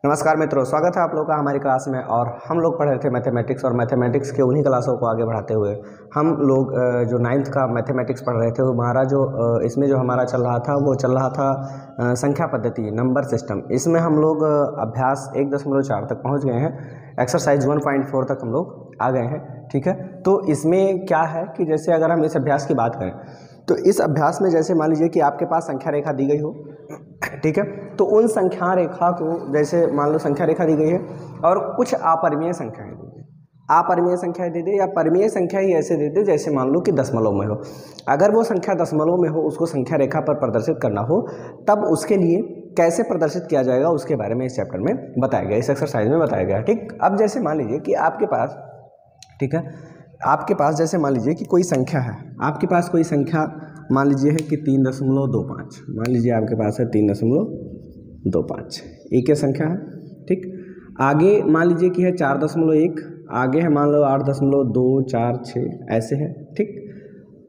नमस्कार मित्रों, स्वागत है आप लोगों का हमारी क्लास में। और हम लोग पढ़ रहे थे मैथमेटिक्स, और मैथमेटिक्स के उन्हीं क्लासों को आगे बढ़ाते हुए हम लोग जो 9th का मैथमेटिक्स पढ़ रहे थे वो हमारा जो इसमें जो हमारा चल रहा था वो चल रहा था संख्या पद्धति, नंबर सिस्टम। इसमें हम लोग अभ्यास 1.4 तक पहुँच गए हैं। एक्सरसाइज 1.4 तक हम लोग आ गए हैं। ठीक है, तो इसमें क्या है कि जैसे अगर हम इस अभ्यास की बात करें तो इस अभ्यास में जैसे मान लीजिए कि आपके पास संख्या रेखा दी गई हो, ठीक है, तो उन संख्या रेखा को जैसे मान लो संख्या रेखा दी गई है और कुछ अपरिमेय संख्याएं दी गई। अपरिमेय संख्याएं दे दे या परिमेय संख्या ही ऐसे दे दे जैसे मान लो कि दशमलव में हो। अगर वो संख्या दशमलव में हो, उसको संख्या रेखा पर प्रदर्शित करना हो, तब उसके लिए कैसे प्रदर्शित किया जाएगा उसके बारे में इस चैप्टर में बताया गया, इस एक्सरसाइज में बताया गया। ठीक, अब जैसे मान लीजिए कि आपके पास, ठीक है, आपके पास जैसे मान लीजिए कि कोई संख्या है, आपके पास कोई संख्या मान लीजिए है कि 3.25, मान लीजिए आपके पास है 3.25, एक ही संख्या है। ठीक, आगे मान लीजिए कि है 4.1, आगे है मान लो 8.246 ऐसे है। ठीक,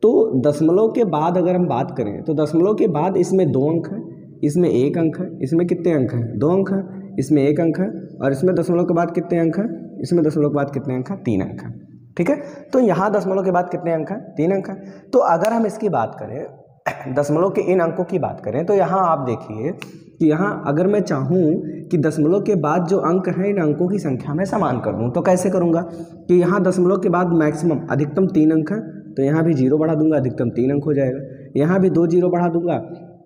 तो दशमलव के बाद अगर हम बात करें तो दशमलव के बाद इसमें 2 अंक है, इसमें 1 अंक है, इसमें कितने अंक हैं? 2 अंक है, इसमें 1 अंक है, और इसमें दशमलव के बाद कितने अंक हैं? इसमें दशमलव के बाद कितने अंक हैं? 3 अंक हैं। ठीक है, तो यहाँ दशमलव के बाद कितने अंक हैं? 3 अंक हैं। तो अगर हम इसकी बात करें, दशमलव के इन अंकों की बात करें, तो यहाँ आप देखिए कि यहाँ अगर मैं चाहूँ कि दशमलव के बाद जो अंक हैं इन अंकों की संख्या में समान कर दूँ तो कैसे करूँगा कि यहाँ दशमलव के बाद मैक्सिमम अधिकतम 3 अंक है, तो यहाँ भी 0 बढ़ा दूंगा, अधिकतम 3 अंक हो जाएगा। यहाँ भी 2 0 बढ़ा दूंगा,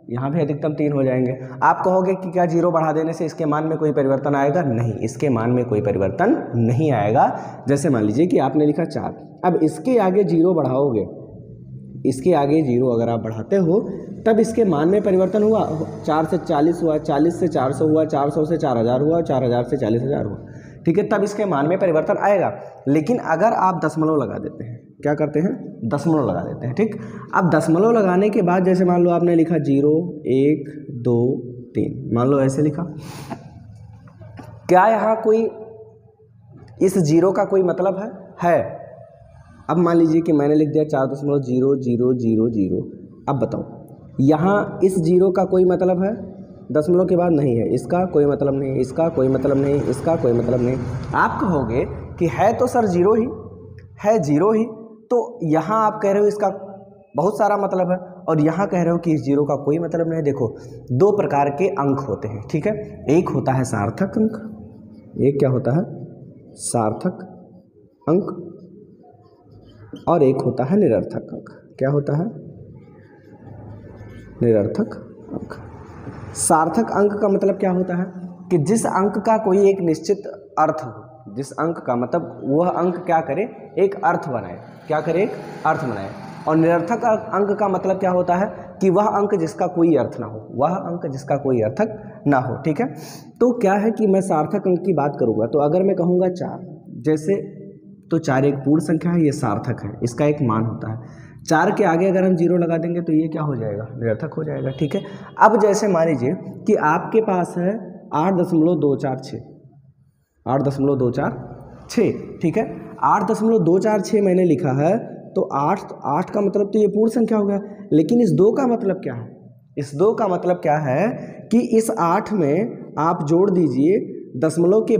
यहाँ भी अधिकतम 3 हो जाएंगे। आप कहोगे कि क्या 0 बढ़ा देने से इसके मान में कोई परिवर्तन आएगा? नहीं, इसके मान में कोई परिवर्तन नहीं आएगा। जैसे मान लीजिए कि आपने लिखा 4, अब इसके आगे 0 बढ़ाओगे, इसके आगे 0 अगर आप बढ़ाते हो तब इसके मान में परिवर्तन हुआ। 4 से 40 हुआ, 40 से 400 हुआ, 400 से 4000 हुआ, 4000 से 40000 हुआ। ठीक है, तब इसके मान में परिवर्तन आएगा। लेकिन अगर आप दशमलव लगा देते हैं, क्या करते हैं? दशमलव लगा देते हैं। ठीक, अब दशमलव लगाने के बाद जैसे मान लो आपने लिखा 0 1 2 3, मान लो ऐसे लिखा, क्या यहाँ कोई इस 0 का कोई मतलब है? अब मान लीजिए कि मैंने लिख दिया 4.0000। अब बताओ यहाँ इस 0 का कोई मतलब है? दशमलव के बाद नहीं है, इसका कोई मतलब नहीं, इसका कोई मतलब नहीं, इसका कोई मतलब नहीं। आप कहोगे कि है तो सर 0 ही है, 0 ही, तो यहाँ आप कह रहे हो इसका बहुत सारा मतलब है, और यहाँ कह रहे हो कि इस 0 का कोई मतलब नहीं। देखो, 2 प्रकार के अंक होते हैं। ठीक है, एक होता है सार्थक अंक, एक क्या होता है? सार्थक अंक, और एक होता है निरर्थक अंक। क्या होता है? निरर्थक अंक। सार्थक अंक का मतलब क्या होता है कि जिस अंक का कोई एक निश्चित अर्थ हो, जिस अंक का मतलब वह अंक क्या करे? एक अर्थ बनाए। क्या करे? एक अर्थ बनाए। और निरर्थक अंक का मतलब क्या होता है कि वह अंक जिसका कोई अर्थ ना हो, वह अंक जिसका कोई अर्थक ना हो। ठीक है, तो क्या है कि मैं सार्थक अंक की बात करूँगा तो अगर मैं कहूँगा 4, जैसे तो 4 एक पूर्ण संख्या है, ये सार्थक है, इसका एक मान होता है। 4 के आगे अगर हम 0 लगा देंगे तो ये क्या हो जाएगा? निरर्थक हो जाएगा। ठीक है, अब जैसे मान लीजिए कि आपके पास है 8.246, 8.246। ठीक है, 8.246 मैंने लिखा है, तो 8 का मतलब तो ये पूर्ण संख्या हो गया। लेकिन इस 2 का मतलब क्या है? इस 2 का मतलब क्या है कि इस 8 में आप जोड़ दीजिए दशमलव के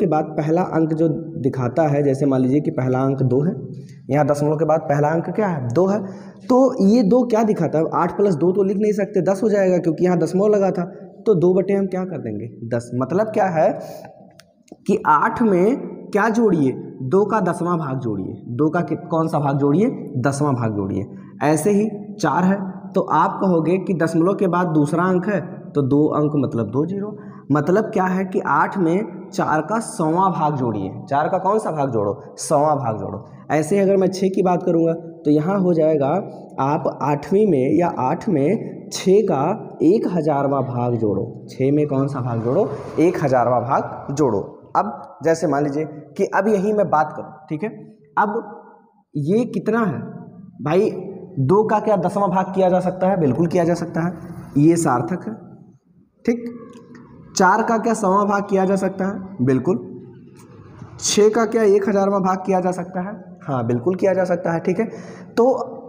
बाद पहला अंक जो दिखाता है, जैसे मान लीजिए कि पहला अंक 2 है, यहाँ दशमलव के बाद पहला अंक क्या है? 2 है, तो ये 2 क्या दिखाता है? 8 + 2 तो लिख नहीं सकते, 10 हो जाएगा, क्योंकि यहाँ दशमलव लगा था, तो 2 बटे हम क्या कर देंगे? 10। मतलब क्या है कि 8 में क्या जोड़िए? 2 का 10वां भाग जोड़िए। 2 का कौन सा भाग जोड़िए? 10वां भाग जोड़िए। ऐसे ही 4 है, तो आप कहोगे कि दशमलव के बाद दूसरा अंक है, तो 2 अंक मतलब 2 0। मतलब क्या है कि 8 में 4 का 100वां भाग जोड़िए। 4 का कौन सा भाग जोड़ो? 100वां भाग जोड़ो। ऐसे ही अगर मैं 6 की बात करूँगा तो यहाँ हो जाएगा, आप 8वीं में या 8 में 6 का 1000वां भाग जोड़ो। 6 में कौन सा भाग जोड़ो? 1000वां भाग जोड़ो। अब जैसे मान लीजिए कि अब यही मैं बात करूँ, ठीक है, अब ये कितना है भाई? 2 का क्या 10वां भाग किया जा सकता है? बिल्कुल किया जा सकता है, ये सार्थक है। ठीक, 4 का क्या 100वां भाग किया जा सकता है? बिल्कुल। 6 का क्या 1000वां भाग किया जा सकता है? हाँ, बिल्कुल किया जा सकता है। ठीक है, तो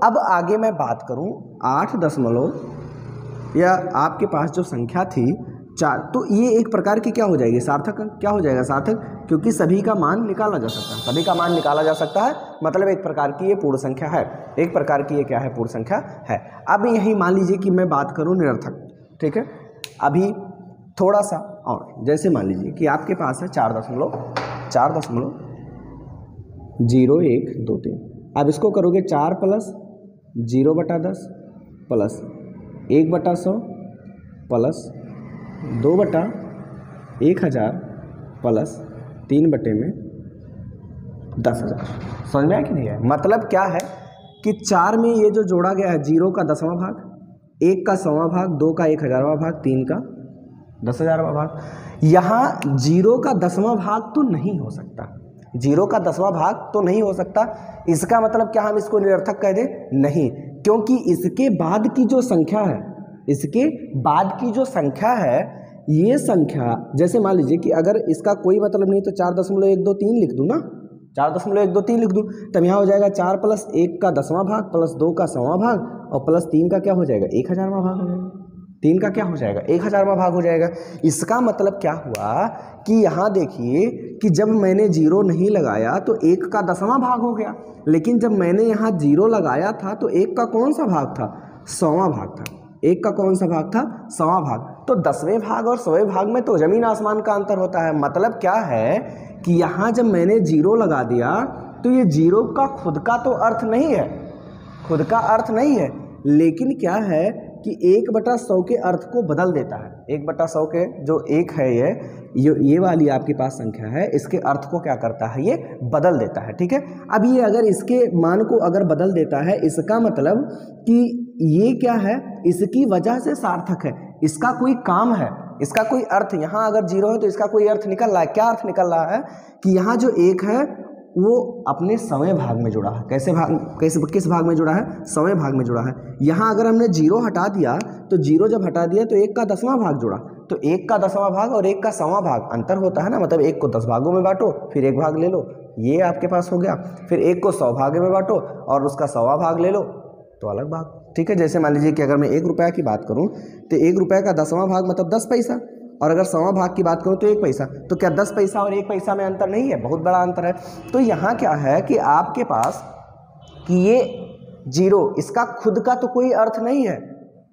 अब आगे मैं बात करूं 8 दशमलव, या आपके पास जो संख्या थी 4, तो ये एक प्रकार की क्या हो जाएगी, सार्थक अंक। क्या हो जाएगा, सार्थक, क्योंकि सभी का मान निकाला जा सकता है, सभी का मान निकाला जा सकता है, मतलब एक प्रकार की ये पूर्ण संख्या है, एक प्रकार की ये क्या है, पूर्ण संख्या है। अब यही मान लीजिए कि मैं बात करूं निरर्थक, ठीक है। अभी थोड़ा सा और, जैसे मान लीजिए कि आपके पास है 4.0123। अब इसको करोगे 4 प्लस 0/10 प्लस 1/100 प्लस 2/1000 प्लस 3/10,000। समझ में आया कि नहीं है? मतलब क्या है कि 4 में ये जो जोड़ा गया है 0 का 10वां भाग, 1 का 100वां भाग, 2 का 1000वां भाग, 3 का 10,000वां भाग। यहाँ 0 का 10वां भाग तो नहीं हो सकता, 0 का 10वां भाग तो नहीं हो सकता। इसका मतलब क्या हम इसको निरर्थक कह दें? नहीं, क्योंकि इसके बाद की जो संख्या है, इसके बाद की जो संख्या है, ये संख्या जैसे मान लीजिए कि अगर इसका कोई मतलब नहीं तो 4.123 लिख दूँ ना, 4.123 लिख दूँ, तब यहाँ हो जाएगा 4 प्लस 1 का 10वां भाग प्लस 2 का 100वां भाग और प्लस 3 का क्या हो जाएगा, 1000वां भाग हो जाएगा। 3 का क्या हो जाएगा, 1000वां भाग हो जाएगा। इसका मतलब क्या हुआ कि यहाँ देखिए कि जब मैंने 0 नहीं लगाया तो 1 का 10वां भाग हो गया, लेकिन जब मैंने यहाँ 0 लगाया था तो 1 का कौन सा भाग था, 100वां भाग था। 1 का कौन सा भाग था, 100वां भाग। तो 10वें भाग और 100वें भाग में तो जमीन आसमान का अंतर होता है। मतलब क्या है कि यहाँ जब मैंने 0 लगा दिया तो ये 0 का खुद का तो अर्थ नहीं है, खुद का अर्थ नहीं है, लेकिन क्या है कि 1/100 के अर्थ को बदल देता है। 1/100 के जो 1 है ये वाली आपके पास संख्या है, इसके अर्थ को क्या करता है, ये बदल देता है, ठीक है। अब ये अगर इसके मान को अगर बदल देता है, इसका मतलब कि ये क्या है, इसकी वजह से सार्थक है, इसका कोई काम है, इसका कोई अर्थ। यहाँ अगर 0 है तो इसका कोई अर्थ निकल रहा है। क्या अर्थ निकल रहा है कि यहाँ जो 1 है वो अपने 100वें भाग में जुड़ा है। किस भाग में जुड़ा है, 100वें भाग में जुड़ा है। यहाँ अगर हमने 0 हटा दिया तो 0 जब हटा दिया तो 1 का 10वां भाग जुड़ा, तो 1 का 10वां भाग और 1 का 100वां भाग अंतर होता है ना, मतलब 1 को 10 भागों में बांटो फिर 1 भाग ले लो, ये आपके पास हो गया। फिर 1 को 100 भागों में बांटो और उसका 100वां भाग ले लो, तो अलग भाग, ठीक है। जैसे मान लीजिए कि अगर मैं 1 रुपया की बात करूँ तो 1 रुपये का 10वां भाग मतलब 10 पैसा, और अगर 100वां भाग की बात करूँ तो 1 पैसा। तो क्या 10 पैसा और 1 पैसा में अंतर नहीं है, बहुत बड़ा अंतर है। तो यहाँ क्या है कि आपके पास कि ये 0 इसका खुद का तो कोई अर्थ नहीं है,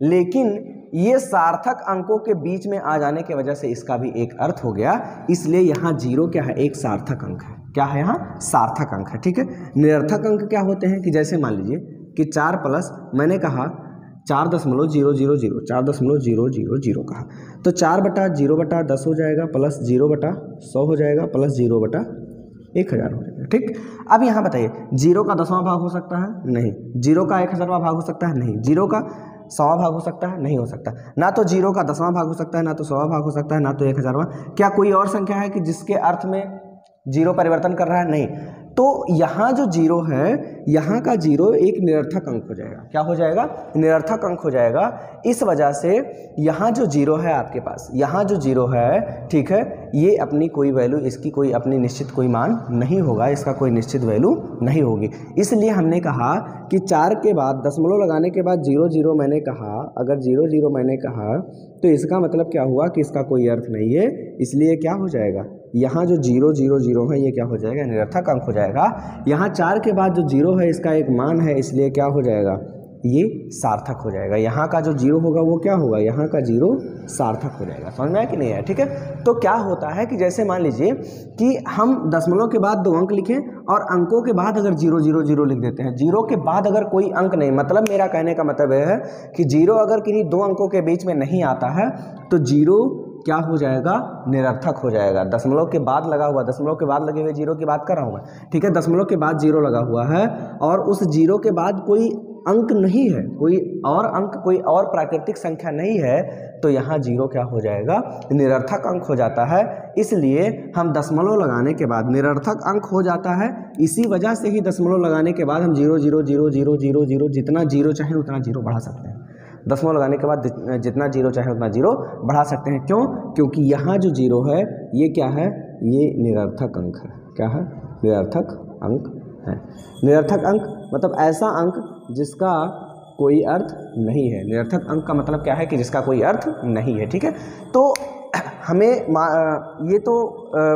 लेकिन ये सार्थक अंकों के बीच में आ जाने की वजह से इसका भी एक अर्थ हो गया, इसलिए यहाँ 0 क्या है, एक सार्थक अंक है। क्या है, यहाँ सार्थक अंक है, ठीक है। निरर्थक अंक क्या होते हैं कि जैसे मान लीजिए कि 4 प्लस मैंने कहा 4.000 4.000 कहा, तो 4/0/10 हो जाएगा प्लस 0/100 हो जाएगा प्लस 0/1000 हो जाएगा, ठीक। अब यहाँ बताइए 0 का 10वां भाग हो सकता है, नहीं। 0 का 1000वां भाग हो सकता है, नहीं। 0 का 100वां भाग हो सकता है, नहीं हो सकता। ना तो 0 का 10वां भाग हो सकता है, ना तो 100वां भाग हो सकता है, ना तो 1000वां। क्या कोई और संख्या है कि जिसके अर्थ में 0 परिवर्तन कर रहा है, नहीं। तो यहाँ जो 0 है, यहाँ का 0 एक निरर्थक अंक हो जाएगा। क्या हो जाएगा, निरर्थक अंक हो जाएगा। इस वजह से यहाँ जो 0 है आपके पास, यहाँ जो 0 है, ठीक है, ये अपनी कोई वैल्यू, इसकी कोई अपनी निश्चित कोई मान नहीं होगा, इसका कोई निश्चित वैल्यू नहीं होगी। इसलिए हमने कहा कि 4 के बाद दशमलव लगाने के बाद 0 0 मैंने कहा, अगर 0 0 मैंने कहा तो इसका मतलब क्या हुआ कि इसका कोई अर्थ नहीं है, इसलिए क्या हो जाएगा, यहाँ जो 0 0 0 है ये क्या हो जाएगा, निरर्थक अंक हो जाएगा। यहाँ 4 के बाद जो 0 है इसका एक मान है, इसलिए क्या हो जाएगा, ये सार्थक हो जाएगा। यहाँ का जो 0 होगा वो क्या होगा, यहाँ का 0 सार्थक हो जाएगा। समझ में आया कि नहीं है, ठीक है। तो क्या होता है कि जैसे मान लीजिए कि हम दशमलव के बाद 2 अंक लिखें और अंकों के बाद अगर 0 0 0 लिख देते हैं, 0 के बाद अगर कोई अंक नहीं, मतलब मेरा कहने का मतलब यह है कि 0 अगर किन्हीं 2 अंकों के बीच में नहीं आता है तो 0 क्या हो जाएगा, निरर्थक हो जाएगा। दशमलव के बाद लगा हुआ, दशमलव के बाद लगे हुए 0 की बात कर रहा हूँ मैं, ठीक है। दशमलव के बाद 0 लगा हुआ है और उस 0 के बाद कोई अंक नहीं है, कोई और अंक, कोई और प्राकृतिक संख्या नहीं है, तो यहाँ 0 क्या हो जाएगा, निरर्थक अंक हो जाता है। इसलिए हम दशमलव लगाने के बाद निरर्थक अंक हो जाता है। इसी वजह से ही दशमलव लगाने के बाद हम 0 0 0 0 0 0 जितना 0 चाहे उतना 0 बढ़ा सकते हैं। दशमलव लगाने के बाद जितना 0 चाहे उतना 0 बढ़ा सकते हैं। क्यों, क्योंकि यहाँ जो 0 है ये क्या है, ये निरर्थक अंक है। क्या है, निरर्थक अंक है। निरर्थक अंक मतलब ऐसा अंक जिसका कोई अर्थ नहीं है। निरर्थक अंक का मतलब क्या है कि जिसका कोई अर्थ नहीं है, ठीक है। तो हमें ये तो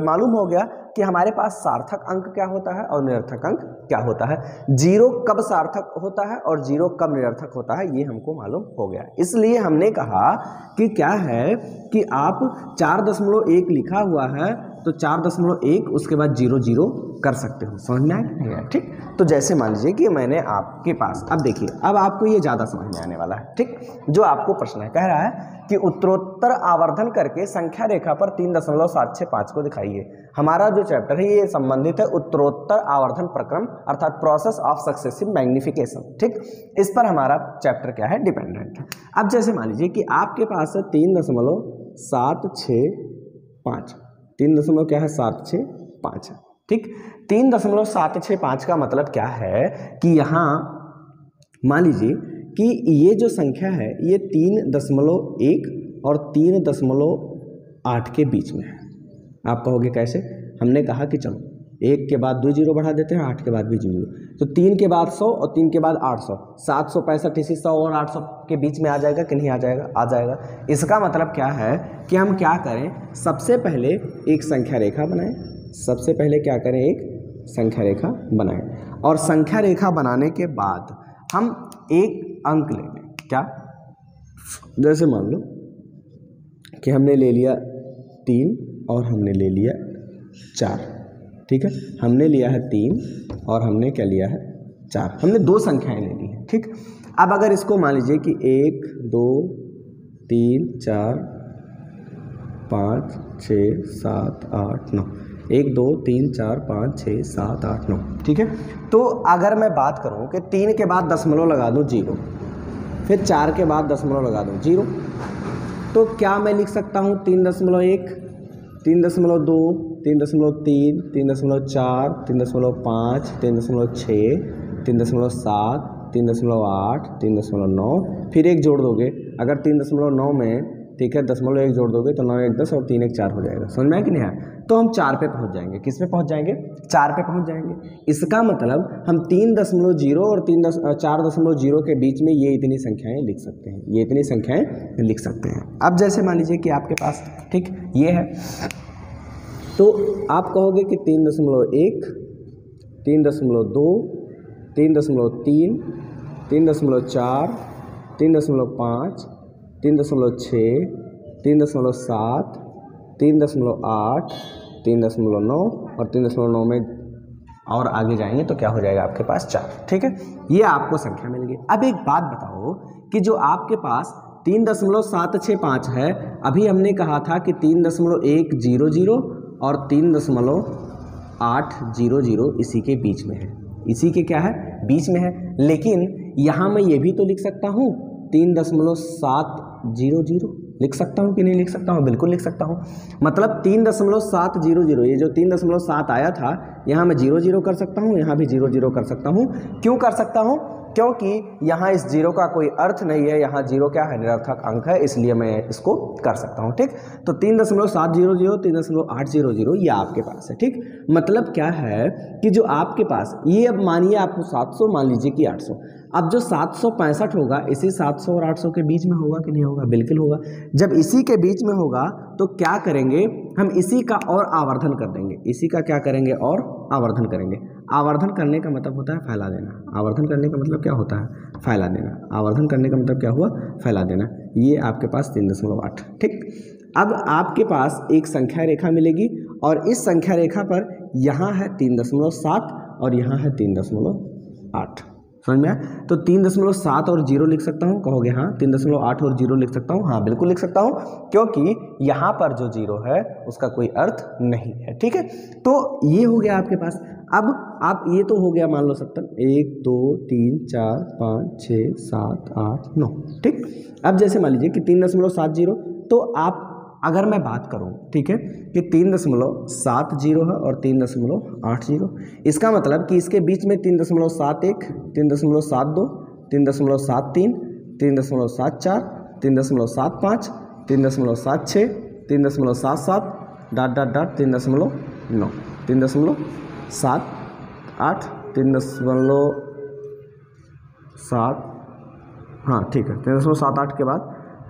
मालूम हो गया कि हमारे पास सार्थक अंक क्या होता है और निरर्थक अंक क्या होता है। जीरो कब सार्थक होता है और जीरो कब निरर्थक होता है ये हमको मालूम हो गया। इसलिए हमने कहा कि क्या है कि आप 4.1 लिखा हुआ है तो 4.1 उसके बाद 0 कर सकते हो। समझ में आया? ठीक। तो जैसे मान लीजिए कि मैंने आपके पास, अब देखिए अब आपको ये ज़्यादा समझ में आने वाला है। ठीक। जो आपको प्रश्न है, कह रहा है कि उत्तरोत्तर आवर्धन करके संख्या रेखा पर 3.765 को दिखाइए। हमारा जो चैप्टर है ये संबंधित है उत्तरोत्तर आवर्धन प्रक्रम अर्थात प्रोसेस ऑफ सक्सेसिव मैग्निफिकेशन। ठीक। इस पर हमारा चैप्टर क्या है, डिपेंडेंट है। अब जैसे मान लीजिए कि आपके पास है 3.765, 3.765 है। ठीक। 3.765 का मतलब क्या है कि यहाँ मान लीजिए कि ये जो संख्या है ये 3.1 और 3.8 के बीच में है। आप कहोगे कैसे? हमने कहा कि चलो 1 के बाद 2 जीरो बढ़ा देते हैं, 8 के बाद भी 0, तो 3 के बाद 100 और 3 के बाद 800, 765 इसी 100 और 800 के बीच में आ जाएगा कि नहीं आ जाएगा? आ जाएगा। इसका मतलब क्या है कि हम क्या करें, सबसे पहले एक संख्या रेखा बनाएं। सबसे पहले क्या करें, एक संख्या रेखा बनाएं और संख्या रेखा बनाने के बाद हम एक अंक ले लें। क्या? जैसे मान लो कि हमने ले लिया 3 और हमने ले लिया 4। ठीक है, हमने लिया है 3 और हमने क्या लिया है 4। हमने 2 संख्याएं ले ली हैं। ठीक। अब अगर इसको मान लीजिए कि 1 2 3 4 5 6 7 8 9, 1 2 3 4 5 6 7 8 9। ठीक है। तो अगर मैं बात करूं कि 3 के बाद दशमलव लगा दूं 0, फिर 4 के बाद दशमलव लगा दूं 0, तो क्या मैं लिख सकता हूं 3.1 3.2 3.3 3.4 3.5 3.6 3.7 3.8 3.9, फिर 1 जोड़ दोगे। अगर 3.9 में, ठीक है, 0.1 जोड़ दोगे तो 9 1 10 और 3 1 4 हो जाएगा। समझ में आया कि नहीं आया? तो हम 4 पे पहुंच जाएंगे। किस पे पहुंच जाएंगे? 4 पे पहुंच जाएंगे। इसका मतलब हम 3.0 और 4.0 के बीच में ये इतनी संख्याएं लिख सकते हैं, ये इतनी संख्याएं लिख सकते हैं। अब जैसे मान लीजिए कि आपके पास, ठीक, ये है, तो आप कहोगे कि 3.1 3.2 3.3 3.4 3.5 3.6 3.7 3.8 3.9 और 3.9 में और आगे जाएंगे तो क्या हो जाएगा आपके पास 4। ठीक है, ये आपको संख्या मिल गई। अब एक बात बताओ कि जो आपके पास 3.765 है, अभी हमने कहा था कि 3.100 और 3.800 इसी के बीच में है, इसी के क्या है, बीच में है। लेकिन यहाँ मैं ये भी तो लिख सकता हूँ 3.700 लिख सकता हूँ कि नहीं लिख सकता हूँ? बिल्कुल लिख सकता हूँ। मतलब 3.700, ये जो 3.7 आया था यहाँ मैं 0 कर सकता हूँ, यहाँ भी 0 कर सकता हूँ। क्यों कर सकता हूँ? क्योंकि यहाँ इस 0 का कोई अर्थ नहीं है, यहाँ 0 क्या है, निरर्थक अंक है, इसलिए मैं इसको कर सकता हूँ। ठीक। तो 3.700 3.800 ये आपके पास है। ठीक। मतलब क्या है कि जो आपके पास ये, अब मानिए आपको 700, मान लीजिए कि 800, अब जो 765 होगा इसी 700 और 800 के बीच में होगा कि नहीं होगा? बिल्कुल होगा। जब इसी के बीच में होगा तो क्या करेंगे हम, इसी का और आवर्धन कर देंगे। इसी का क्या करेंगे? और आवर्धन करेंगे। आवर्धन करने का मतलब होता है फैला देना। आवर्धन करने का मतलब क्या होता है? फैला देना। आवर्धन करने का मतलब क्या हुआ? फैला देना। ये आपके पास 3.8। ठीक। अब आपके पास एक संख्या रेखा मिलेगी और इस संख्या रेखा पर यहाँ है 3.7 और यहाँ है 3.8। समझ में आया? तो 3.7 और 0 लिख सकता हूँ, कहोगे हाँ। 3.8 और 0 लिख सकता हूँ, हाँ बिल्कुल लिख सकता हूँ, क्योंकि यहाँ पर जो 0 है उसका कोई अर्थ नहीं है। ठीक है, तो ये हो गया आपके पास। अब आप ये तो हो गया मान लो 70, 1 2 3 4 5 6 7 8 9। ठीक। अब जैसे मान लीजिए कि 3.70, तो आप अगर मैं बात करूं, ठीक है, कि 3.70 है और 3.80, इसका मतलब कि इसके बीच में 3.71 3.72 3.73 3.74 3.75 3.76 3.77 3.9 3.78 3.7, हाँ ठीक है, 3.78 के बाद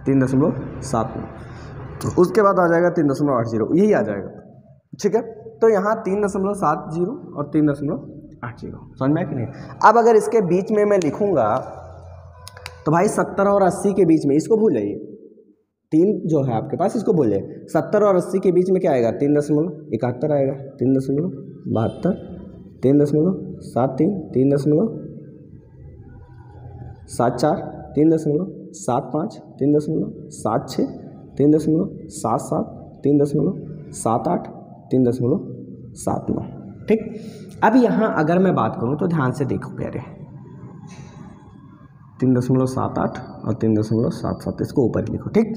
3.79। उसके बाद आ जाएगा 3.80, यही आ जाएगा। ठीक है, तो यहाँ 3.70 और 3.80 समझ में है कि नहीं। अब अगर इसके बीच में मैं लिखूंगा तो भाई 70 और 80 के बीच में, इसको भूल जाइए, 3 जो है आपके पास इसको भूल जाइए, 70 और 80 के बीच में क्या आएगा, 3.71 आएगा, 3.72, 3.73, 3.74, 3.75, 3.76, 3.77, 3.78, 3.79। ठीक, अब यहाँ अगर मैं बात करूँ तो ध्यान से देखो प्यारे, 3.78 और 3.77, इसको ऊपर लिखो। ठीक,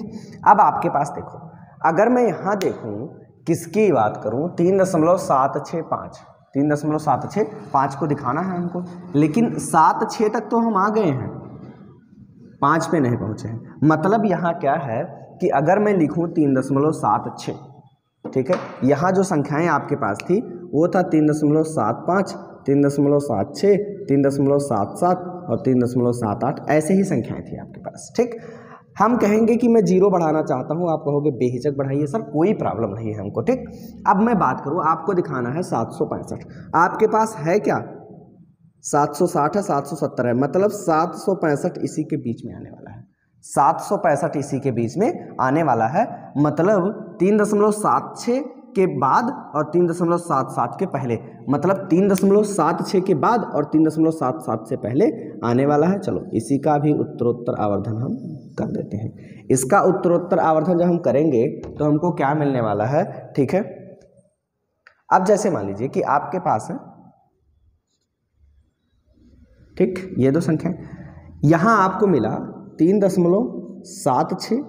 अब आपके पास देखो, अगर मैं यहाँ देखूँ किसकी बात करूँ, 3.765, 3.765 को दिखाना है हमको, लेकिन 7-6 तक तो हम आ गए हैं, 5 पे नहीं पहुँचे हैं। मतलब यहाँ क्या है कि अगर मैं लिखूँ 3.76, ठीक है, यहाँ जो संख्याएं आपके पास थी वो था 3.75, 3.76, 3.77 और 3.78, ऐसे ही संख्याएं थी आपके पास। ठीक, हम कहेंगे कि मैं 0 बढ़ाना चाहता हूं, आप कहोगे बेहिचक बढ़ाइए सर, कोई प्रॉब्लम नहीं है हमको। ठीक, अब मैं बात करूं, आपको दिखाना है 765, आपके पास है क्या, 760 है, 770 है, मतलब 765 इसी के बीच में आने वाला है, 765 इसी के बीच में आने वाला है। मतलब 3.76 के बाद और 3.77 के पहले, मतलब 3.76 के बाद और 3.77 से पहले आने वाला है। चलो इसी का भी उत्तरोत्तर आवर्धन हम कर देते हैं। इसका उत्तरोत्तर आवर्धन जब हम करेंगे तो हमको क्या मिलने वाला है, ठीक है। अब जैसे मान लीजिए कि आपके पास है, ठीक, ये दो संख्या, यहां आपको मिला 3.76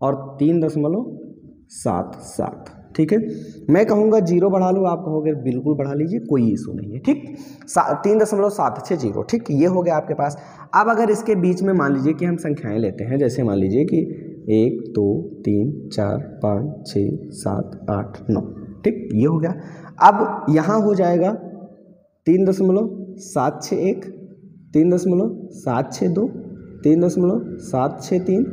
और 3.77, ठीक है। मैं कहूँगा 0 बढ़ा लूँ, आप कहोगे बिल्कुल बढ़ा लीजिए, कोई इशू नहीं है। ठीक, 3.760, ठीक, ये हो गया आपके पास। अब अगर इसके बीच में मान लीजिए कि हम संख्याएं लेते हैं, जैसे मान लीजिए कि 1 2 3 4 5 6 7 8 9, ठीक, ये हो गया। अब यहाँ हो जाएगा 3.761, 3.762, 3.763,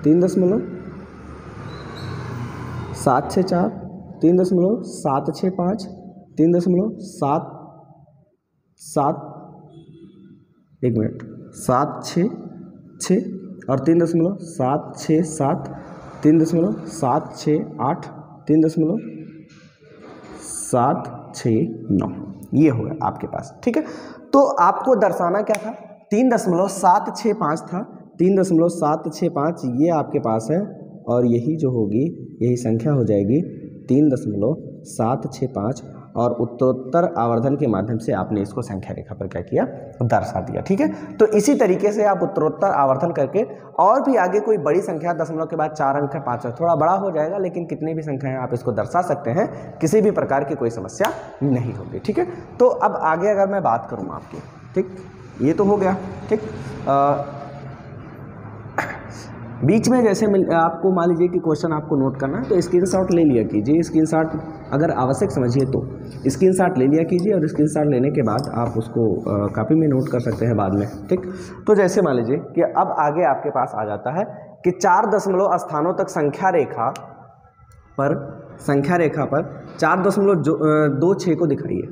3.764, 3.765, 3.766 और 3.767, 3.768, 3.769, ये होगा आपके पास। ठीक है, तो आपको दर्शाना क्या था, 3.765 था, 3.765 ये आपके पास है, और यही जो होगी यही संख्या हो जाएगी 3.765, और उत्तरोत्तर आवर्धन के माध्यम से आपने इसको संख्या रेखा पर क्या किया, दर्शा दिया। ठीक है, तो इसी तरीके से आप उत्तरोत्तर आवर्धन करके और भी आगे कोई बड़ी संख्या, दशमलव के बाद 4 अंक है, 5 अंक, थोड़ा बड़ा हो जाएगा, लेकिन कितनी भी संख्याएं आप इसको दर्शा सकते हैं, किसी भी प्रकार की कोई समस्या नहीं होगी। ठीक है, तो अब आगे अगर मैं बात करूँ आपकी, ठीक, ये तो हो गया। ठीक, बीच में जैसे आपको मान लीजिए कि क्वेश्चन आपको नोट करना है तो स्क्रीनशॉट ले लिया कीजिए, स्क्रीनशॉट अगर आवश्यक समझिए तो स्क्रीनशॉट ले लिया कीजिए, और स्क्रीनशॉट लेने के बाद आप उसको कॉपी में नोट कर सकते हैं बाद में। ठीक, तो जैसे मान लीजिए कि अब आगे आपके पास आ जाता है कि 4 दशमलव स्थानों तक संख्या रेखा पर 4.26 को दिखाइए।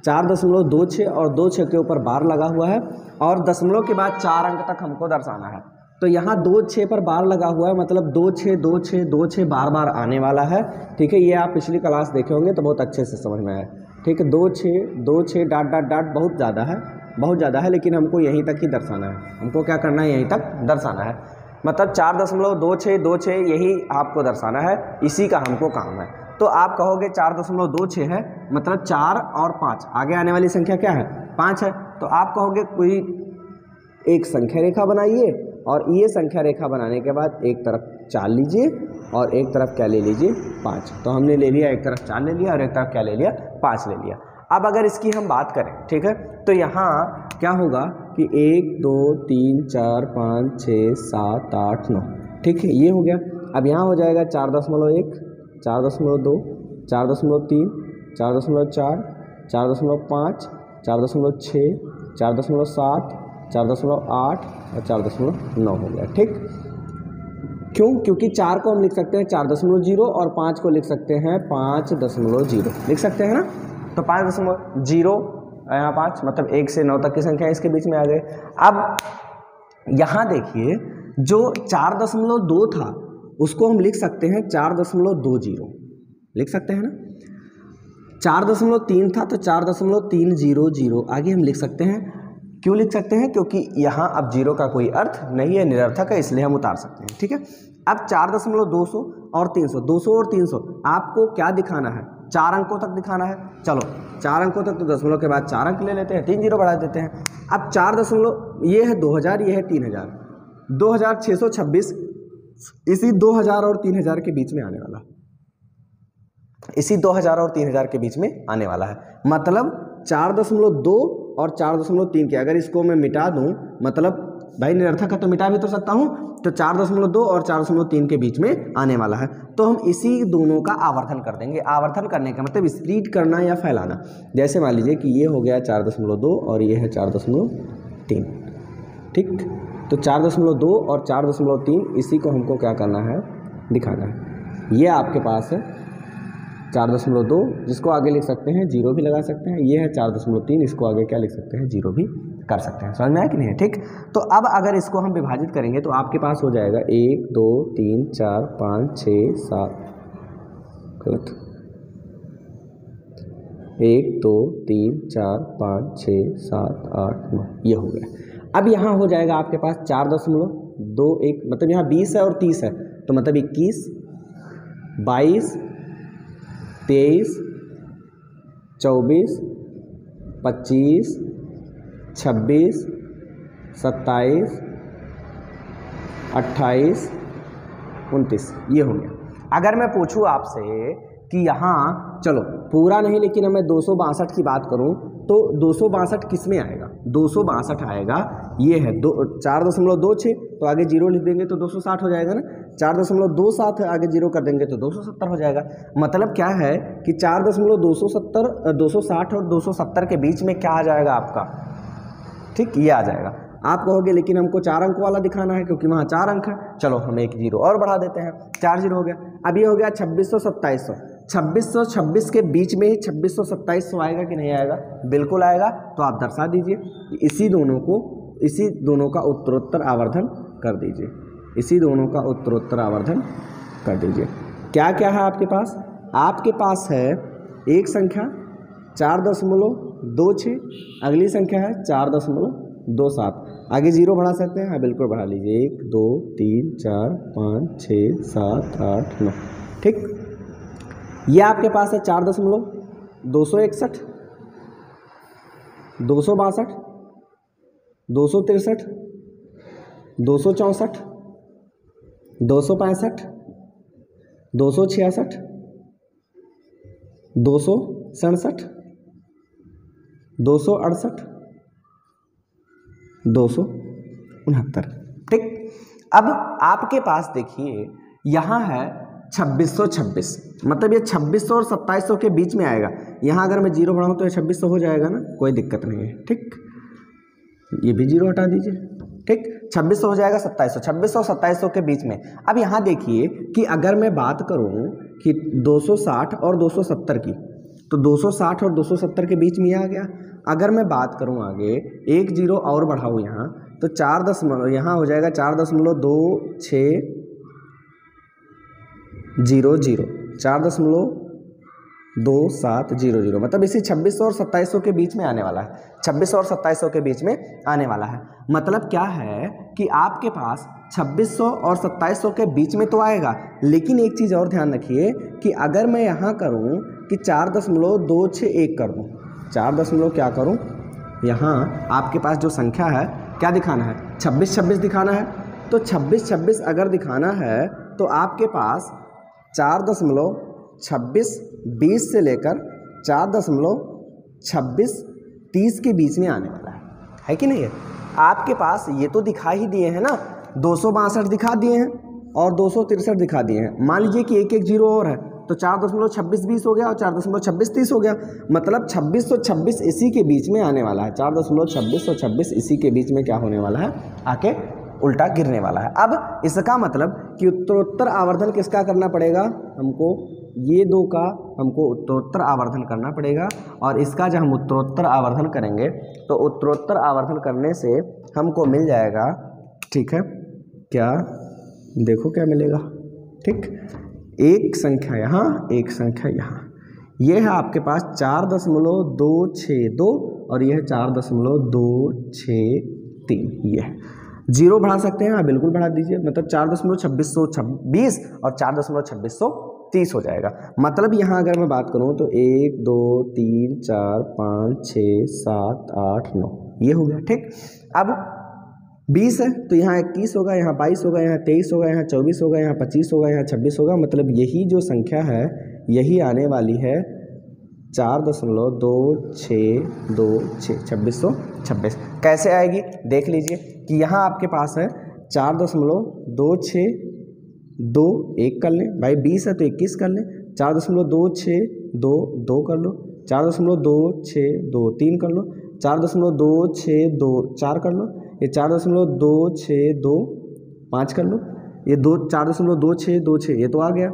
4.26 और 2.6 के ऊपर बार लगा हुआ है, और दशमलव के बाद 4 अंक तक हमको दर्शाना है। तो यहाँ 2.6 पर बार लगा हुआ है, मतलब 2.6 2.6 2.6 बार बार आने वाला है। ठीक है, ये आप पिछली क्लास देखे होंगे तो बहुत अच्छे से समझ में आया। ठीक है, 2.6 2.6 डॉट डॉट डॉट बहुत ज़्यादा है, लेकिन हमको यहीं तक ही दर्शाना है। हमको क्या करना है, यहीं तक दर्शाना है, मतलब 4.26 2.6 यही आपको दर्शाना है, इसी का हमको काम है। तो आप कहोगे 4.26 है, मतलब 4 और 5, आगे आने वाली संख्या क्या है, 5 है। तो आप कहोगे कोई एक संख्या रेखा बनाइए, और ये संख्या रेखा बनाने के बाद एक तरफ 4 लीजिए और एक तरफ क्या ले लीजिए, 5। तो हमने ले लिया, एक तरफ 4 ले लिया और एक तरफ क्या ले लिया, 5 ले लिया। अब अगर इसकी हम बात करें, ठीक है, तो यहाँ क्या होगा कि 1 2 3 4 5 6 7 8 9, ठीक है, ये हो गया। अब यहाँ हो जाएगा 4.1 4.2 4.3 4.4 4.5 4.6 4.7 4.8 और 4.9 हो गया। ठीक, क्यों? क्योंकि 4 को हम लिख सकते हैं 4.0 और 5 को लिख सकते हैं 5.0, लिख सकते हैं ना। तो 5.0 यहाँ 5 मतलब 1 से 9 तक की संख्या इसके बीच में आ गए। अब यहाँ देखिए जो 4.2 था उसको हम लिख सकते हैं 4.20, लिख सकते हैं ना। 4.3 था तो 4.300 आगे हम लिख सकते हैं। क्यों लिख सकते हैं? क्योंकि यहाँ अब जीरो का कोई अर्थ नहीं है, निरर्थक है, इसलिए हम उतार सकते हैं। ठीक है। अब 4.200 और 300, 200 और 300 आपको क्या दिखाना है? 4 अंकों तक दिखाना है। चलो 4 अंकों तक तो दशमलव के बाद 4 अंक ले लेते हैं, 3 जीरो बढ़ा देते हैं। अब 4 दशमलव, ये है 2000, ये है 3000, 2626 इसी 2000 और 3000 के बीच में आने वाला, इसी 2000 और 3000 के बीच में आने वाला है। मतलब 4.2 और 4.3 के अगर इसको मैं मिटा दूं, मतलब भाई निरर्थक है तो मिटा भी तो सकता हूं, तो 4.2 और 4.3 के बीच में आने वाला है। तो हम इसी दोनों का आवर्धन कर देंगे। आवर्धन करने का मतलब स्प्लिट करना या फैलाना। जैसे मान लीजिए कि ये हो गया 4.2 और ये है 4.3, ठीक। तो 4.2 और 4.3 इसी को हमको क्या करना है? दिखाना है। ये आपके पास है 4.2, जिसको आगे लिख सकते हैं 0 भी लगा सकते हैं। ये है 4.3, इसको आगे क्या लिख सकते हैं? 0 भी कर सकते हैं। समझ में आया कि नहीं? ठीक। तो अब अगर इसको हम विभाजित करेंगे तो आपके पास हो जाएगा 1 2 3 4 5 6 7, गलत, 1 2 3 4 5 6 7 8 9, ये हो गया। अब यहाँ हो जाएगा आपके पास 4.21, मतलब यहाँ 20 है और 30 है, तो मतलब 21 22 23 24 25 26 27 28 29, ये हो गया। अगर मैं पूछूँ आपसे कि यहाँ चलो पूरा नहीं लेकिन मैं 262 की बात करूँ तो 262 किस में आएगा? 262 आएगा, ये है 4.26, तो आगे 0 लिख देंगे तो 260 हो जाएगा ना। 4.27 आगे 0 कर देंगे तो 270 हो जाएगा। मतलब क्या है कि 4.270 260 और 270 के बीच में क्या आ जाएगा आपका? ठीक, ये आ जाएगा। आप कहोगे लेकिन हमको 4 अंक वाला दिखाना है क्योंकि वहाँ 4 अंक है। चलो हम 1 0 और बढ़ा देते हैं, 4 0 हो गया। अब ये हो गया 2600 2700, 2626 के बीच में ही 2600 2700 आएगा कि नहीं आएगा? बिल्कुल आएगा। तो आप दर्शा दीजिए, इसी दोनों का उत्तरोत्तर आवर्धन कर दीजिए, इसी दोनों का उत्तरोत्तर आवर्धन कर दीजिए। क्या क्या है आपके पास? आपके पास है एक संख्या 4.26, अगली संख्या है 4.27, आगे 0 बढ़ा सकते हैं? हाँ बिल्कुल बढ़ा लीजिए, 1 2 3 4 5 6 7 8 9, ठीक। ये आपके पास है 4.261, 262, 263, 264, 265, 266, 267, 268, 269, ठीक। अब आपके पास देखिए यहाँ है 2626, मतलब ये 2600 और 2700 के बीच में आएगा। यहाँ अगर मैं 0 बढ़ाऊँ तो ये 2600 हो जाएगा ना, कोई दिक्कत नहीं है, ठीक। ये भी 0 हटा दीजिए, ठीक। 2600 हो जाएगा 2700, 2600 और 2700 के बीच में। अब यहाँ देखिए कि अगर मैं बात करूँ कि 260 और 270 की, तो 260 और 270 के बीच में ये आ गया। अगर मैं बात करूँ आगे 1 0 और बढ़ाऊँ यहाँ, तो 4 दशमलव यहाँ हो जाएगा 4.2600, 4.2700, मतलब इसी 2600 और 2700 के बीच में आने वाला है, 2600 और 2700 के बीच में आने वाला है। मतलब क्या है कि आपके पास 2600 और 2700 के बीच में तो आएगा, लेकिन एक चीज़ और ध्यान रखिए कि अगर मैं यहाँ करूँ कि 4.261 कर दूँ, 4 क्या करूँ, यहाँ आपके पास जो संख्या है क्या दिखाना है? 26 26 दिखाना है। तो 26 26 अगर दिखाना है तो आपके पास 4.26 20 से लेकर 4.26 30 के बीच में आने वाला है कि नहीं है? आपके पास ये तो दिखा ही दिए हैं ना, 262 दिखा दिए हैं और 263 दिखा दिए हैं। मान लीजिए कि एक 0 और है, तो 4.26 20 हो गया और 4.26 30 हो गया। मतलब 2626 इसी के बीच में आने वाला है, 4.26 और 26 इसी के बीच में क्या होने वाला है? आके उल्टा गिरने वाला है। अब इसका मतलब कि उत्तरोत्तर आवर्धन किसका करना पड़ेगा, हमको ये दो का हमको उत्तरोत्तर आवर्धन करना पड़ेगा, और इसका जब हम उत्तरोत्तर आवर्धन करेंगे तो उत्तरोत्तर आवर्धन करने से हमको मिल जाएगा, ठीक है, क्या देखो क्या मिलेगा, ठीक, एक संख्या यहाँ, एक संख्या यहाँ, ये है आपके पास 4.262 और यह है 4.263, ये है। जीरो बढ़ा सकते हैं, हाँ बिल्कुल बढ़ा दीजिए, मतलब 4.2626 और 4.2630 हो जाएगा। मतलब यहाँ अगर मैं बात करूँ तो 1 2 3 4 5 6 7 8 9 ये हो गया, ठीक। अब 20 है तो यहाँ 21 होगा, यहाँ 22 होगा, यहाँ 23 होगा, यहाँ 24 होगा, यहाँ 25 होगा, यहाँ 26 होगा। मतलब यही जो संख्या है यही आने वाली है 4.2626, 2626। कैसे आएगी देख लीजिए कि यहाँ आपके पास है 4.2622, एक कर लें भाई, 20 है तो 21 कर लें, 4.2622 कर लो, 4.2623 कर लो, 4.2624 कर लो, ये 4.2625 कर लो, ये 4.2626 ये तो आ गया,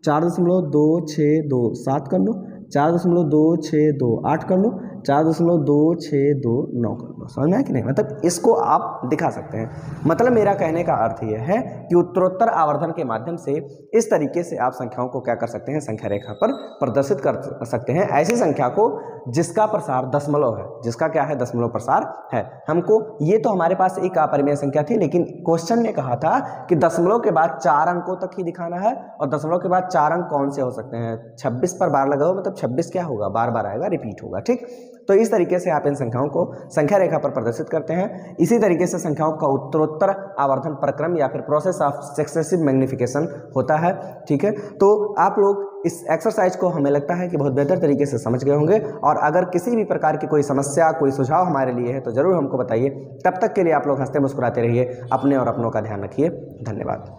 4.2627 कर लो, 4.2628 कर लो, 4.2629 कर लो। समझ में आया कि नहीं? मतलब इसको आप दिखा सकते हैं। मतलब मेरा कहने का अर्थ यह है कि उत्तरोत्तर आवर्धन के माध्यम से इस तरीके से आप संख्याओं को क्या कर सकते हैं, संख्या रेखा पर प्रदर्शित कर सकते हैं। ऐसी संख्या को जिसका प्रसार दशमलव है, जिसका क्या है, दशमलव प्रसार है। हमको ये तो हमारे पास एक अपरिमेय संख्या थी, लेकिन क्वेश्चन ने कहा था कि दशमलव के बाद 4 अंकों तक ही दिखाना है, और दशमलव के बाद 4 अंक कौन से हो सकते हैं, 26 पर बार लगाओ, मतलब 26 क्या होगा, बार बार आएगा, रिपीट होगा, ठीक। तो इस तरीके से आप इन संख्याओं को संख्या रेखा पर प्रदर्शित करते हैं। इसी तरीके से संख्याओं का उत्तरोत्तर आवर्धन प्रक्रम या फिर प्रोसेस ऑफ सक्सेसिव मैग्निफिकेशन होता है, ठीक है। तो आप लोग इस एक्सरसाइज को हमें लगता है कि बहुत बेहतर तरीके से समझ गए होंगे, और अगर किसी भी प्रकार की कोई समस्या, कोई सुझाव हमारे लिए है तो ज़रूर हमको बताइए। तब तक के लिए आप लोग हंसते मुस्कुराते रहिए, अपने और अपनों का ध्यान रखिए। धन्यवाद।